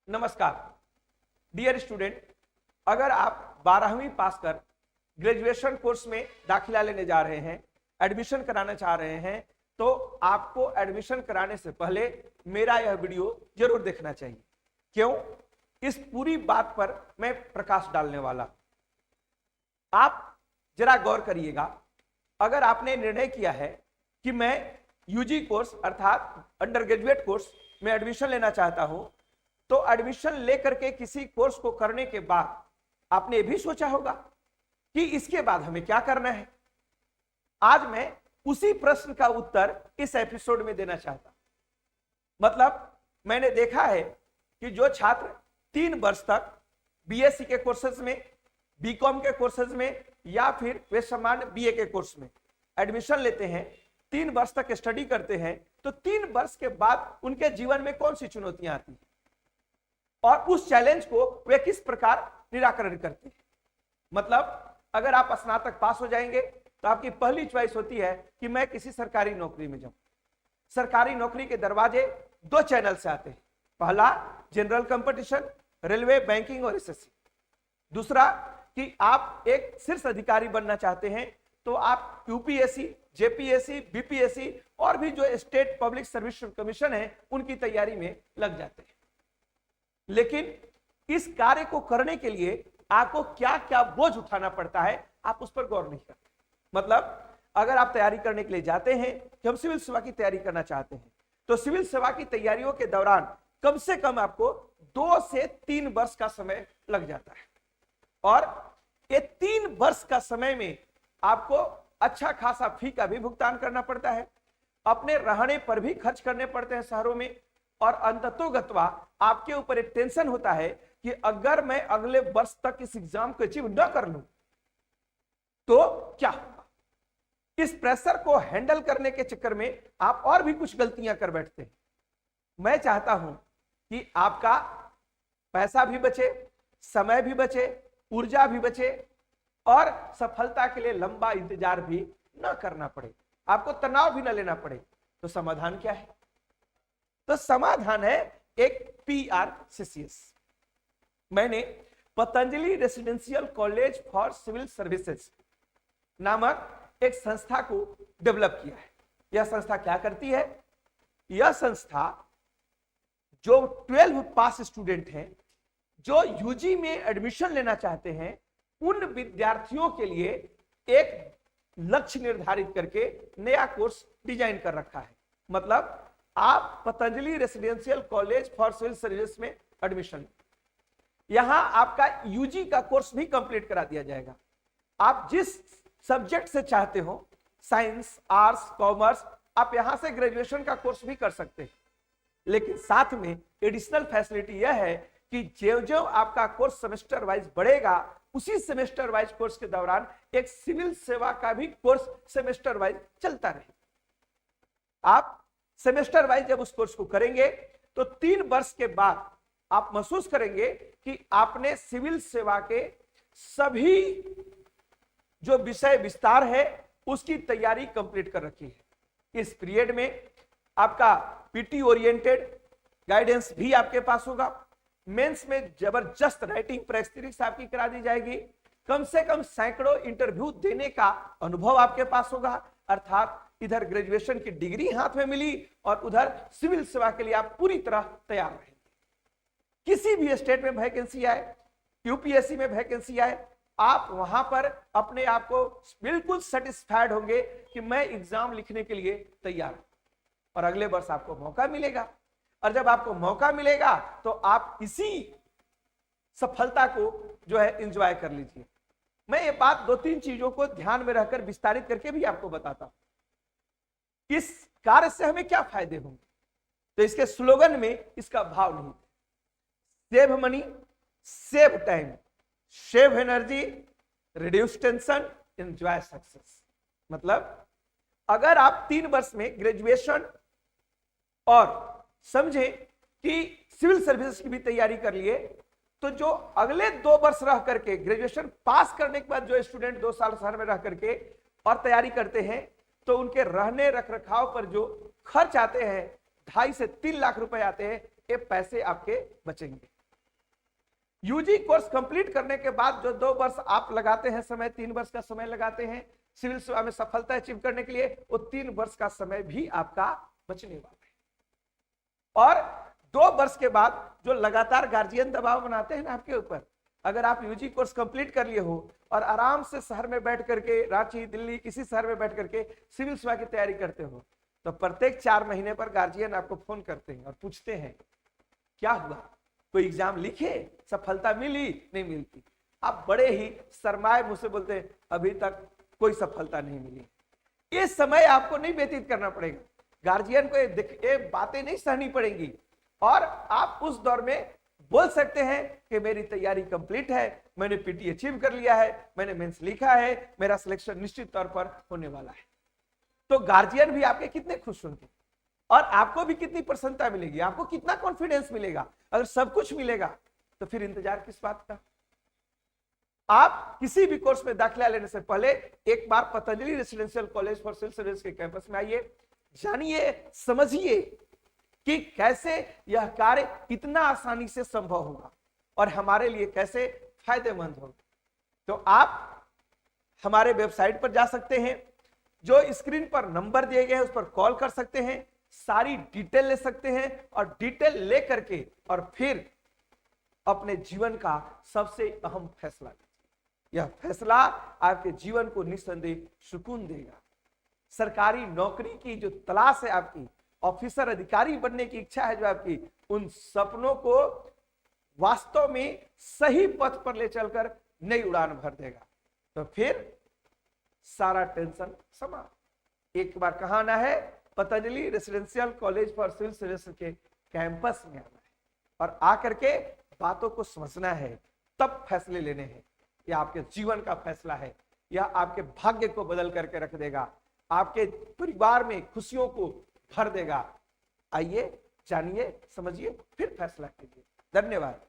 नमस्कार dear student, अगर आप 12वीं पास कर ग्रेजुएशन कोर्स में दाखिला लेने जा रहे हैं, एडमिशन कराना चाह रहे हैं, तो आपको एडमिशन कराने से पहले मेरा यह वीडियो जरूर देखना चाहिए। क्यों? इस पूरी बात पर मैं प्रकाश डालने वाला। आप जरा गौर करिएगा, अगर आपने निर्णय किया है कि मैं यूजी कोर्स अर्थात अंडर ग्रेजुएट कोर्स में एडमिशन लेना चाहता हूं, तो एडमिशन लेकर के किसी कोर्स को करने के बाद आपने ये भी सोचा होगा कि इसके बाद हमें क्या करना है। आज मैं उसी प्रश्न का उत्तर इस एपिसोड में देना चाहता। मतलब मैंने देखा है कि जो छात्र 3 वर्ष तक बीएससी के कोर्सेज में, बीकॉम के कोर्सेज में या फिर वे समान बीए के कोर्स में एडमिशन लेते हैं, 3 वर्ष तक स्टडी करते हैं, तो 3 वर्ष के बाद उनके जीवन में कौन सी चुनौतियां आती हैं और उस चैलेंज को वे किस प्रकार निराकरण करते हैं। मतलब अगर आप स्नातक पास हो जाएंगे तो आपकी पहली चॉइस होती है कि मैं किसी सरकारी नौकरी में जाऊं। सरकारी नौकरी के दरवाजे 2 चैनल से आते हैं। पहला जनरल कंपटीशन, रेलवे, बैंकिंग और एसएससी। दूसरा कि आप एक शीर्ष अधिकारी बनना चाहते हैं तो आप यूपीएससी, जेपीएससी, बीपीएससी और भी जो स्टेट पब्लिक सर्विस कमीशन है उनकी तैयारी में लग जाते हैं। लेकिन इस कार्य को करने के लिए आपको क्या क्या बोझ उठाना पड़ता है, आप उस पर गौर नहीं करते। मतलब अगर आप तैयारी करने के लिए जाते हैं कि हम सिविल सेवा की तैयारी करना चाहते हैं, तो सिविल सेवा की तैयारियों के दौरान कम से कम आपको 2 से 3 वर्ष का समय लग जाता है। और ये 3 वर्ष का समय में आपको अच्छा खासा फी का भी भुगतान करना पड़ता है, अपने रहने पर भी खर्च करने पड़ते हैं शहरों में, और अंततोगत्वा आपके ऊपर एक टेंशन होता है कि अगर मैं अगले वर्ष तक इस एग्जाम को अचीव न कर लूं तो क्या होगा। इस प्रेशर को हैंडल करने के चक्कर में आप और भी कुछ गलतियां कर बैठते हैं। मैं चाहता हूं कि आपका पैसा भी बचे, समय भी बचे, ऊर्जा भी बचे और सफलता के लिए लंबा इंतजार भी न करना पड़े, आपको तनाव भी न लेना पड़े। तो समाधान क्या है? तो समाधान है एक PRCCS। मैंने Patanjali residential college for civil services नामक एक संस्था को डेवलप किया है। यह संस्था क्या करती है? यह संस्था जो 12 पास स्टूडेंट हैं, जो यूजी में एडमिशन लेना चाहते हैं, उन विद्यार्थियों के लिए एक लक्ष्य निर्धारित करके नया कोर्स डिजाइन कर रखा है। मतलब आप Patanjali residential college for civil service में एडमिशन, यहां आपका यूजी का कोर्स भी कंप्लीट करा दिया जाएगा। आप जिस सब्जेक्ट से चाहते हो, साइंस, आर्ट्स, कॉमर्स, आप यहां से ग्रेजुएशन का कोर्स भी कर सकते हैं। लेकिन साथ में एडिशनल फैसिलिटी यह है कि जो आपका कोर्स सेमेस्टर वाइज बढ़ेगा, उसी सेमेस्टर वाइज कोर्स के दौरान एक सिविल सेवा का भी कोर्स सेमेस्टर वाइज चलता रहे। आप सेमेस्टर वाइज जब उस कोर्स को करेंगे तो 3 वर्ष के बाद आप महसूस करेंगे कि आपने सिविल सेवा के सभी जो विषय विस्तार है उसकी तैयारी कंप्लीट कर रखी है। इस पीरियड में आपका पीटी ओरिएंटेड गाइडेंस भी आपके पास होगा। मेंस में जबरदस्त राइटिंग प्रैक्टिस आपकी करा दी जाएगी। कम से कम सैकड़ों इंटरव्यू देने का अनुभव आपके पास होगा। अर्थात इधर ग्रेजुएशन की डिग्री हाथ में मिली और उधर सिविल सेवा के लिए आप पूरी तरह तैयार रहेंगे। किसी भी स्टेट में वैकेंसी आए, यूपीएससी में वैकेंसी आए, आप वहां पर अपने आप को बिल्कुल सेटिस्फाइड होंगे कि मैं एग्जाम लिखने के लिए तैयार हूं और अगले वर्ष आपको मौका मिलेगा। और जब आपको मौका मिलेगा तो आप इसी सफलता को जो है एंजॉय कर लीजिए। मैं ये बात 2-3 चीजों को ध्यान में रखकर विस्तारित करके भी आपको बताता हूं। इस कार्य से हमें क्या फायदे होंगे, तो इसके स्लोगन में इसका भाव नहीं, save money, save time, save energy, reduce tension, enjoy success. मतलब अगर आप 3 वर्ष में ग्रेजुएशन और समझे कि सिविल सर्विसेज की भी तैयारी कर लिए, तो जो अगले 2 वर्ष रह करके ग्रेजुएशन पास करने के बाद जो स्टूडेंट 2 साल शहर में रह करके और तैयारी करते हैं, तो उनके रहने रखरखाव पर जो खर्च आते हैं 2.5 से 3 लाख रुपए आते हैं, ये पैसे आपके बचेंगे। यूजी कोर्स कंप्लीट करने के बाद जो 2 वर्ष आप लगाते हैं समय, 3 वर्ष का समय लगाते हैं सिविल सेवा में सफलता अचीव करने के लिए, वो 3 वर्ष का समय भी आपका बचने वाला है। और 2 वर्ष के बाद जो लगातार गार्जियन दबाव बनाते हैं ना आपके ऊपर, अगर आप यूजी कोर्स कंप्लीट कर लिए हो और आराम से शहर में बैठ करके, रांची, दिल्ली, किसी शहर में बैठ करके सिविल सेवा की तैयारी करते हो, तो प्रत्येक 4 महीने पर गार्जियन आपको फोन करते हैं और पूछते हैं क्या हुआ, कोई एग्जाम लिखे, सफलता मिली, नहीं मिलती। आप बड़े ही शर्माए मुझसे बोलते हैं अभी तक कोई सफलता नहीं मिली। ये समय आपको नहीं व्यतीत करना पड़ेगा, गार्जियन को ये बातें नहीं सहनी पड़ेंगी और आप उस दौर में बोल सकते हैं कि मेरी तैयारी कंप्लीट है, मैंने पीटी अचीव कर लिया है, मैंने मेंस लिखा है, मेरा सिलेक्शन निश्चित तौर पर होने वाला है। तो गार्जियन भी आपके कितने खुश होंगे और आपको भी कितनी प्रसन्नता मिलेगी, आपको कितना कॉन्फिडेंस मिलेगा। अगर सब कुछ मिलेगा तो फिर इंतजार किस बात का। आप किसी भी कोर्स में दाखिला लेने से पहले एक बार Patanjali residential college for civil service के कैंपस में आइए, जानिए, समझिए कि कैसे यह कार्य इतना आसानी से संभव होगा और हमारे लिए कैसे फायदेमंद होगा। तो आप हमारे वेबसाइट पर जा सकते हैं, जो स्क्रीन पर नंबर दिए गए हैं उस पर कॉल कर सकते हैं, सारी डिटेल ले सकते हैं और डिटेल ले करके और फिर अपने जीवन का सबसे अहम फैसला लीजिए। यह फैसला आपके जीवन को निस्संदेह सुकून देगा। सरकारी नौकरी की जो तलाश है आपकी, ऑफिसर अधिकारी बनने की इच्छा है जो आपकी, उन सपनों को वास्तव में सही पथ पर ले चलकर नई उड़ान भर देगा। तो फिर सारा टेंशन समाप्त। एक बार कहां आना है, Patanjali residential college for civil service के कैंपस में आना है और आकर के बातों को समझना है, तब फैसले लेने हैं। यह आपके जीवन का फैसला है, यह आपके भाग्य को बदल करके रख देगा, आपके परिवार में खुशियों को भर देगा। आइए, जानिए, समझिए, फिर फैसला कीजिए। धन्यवाद।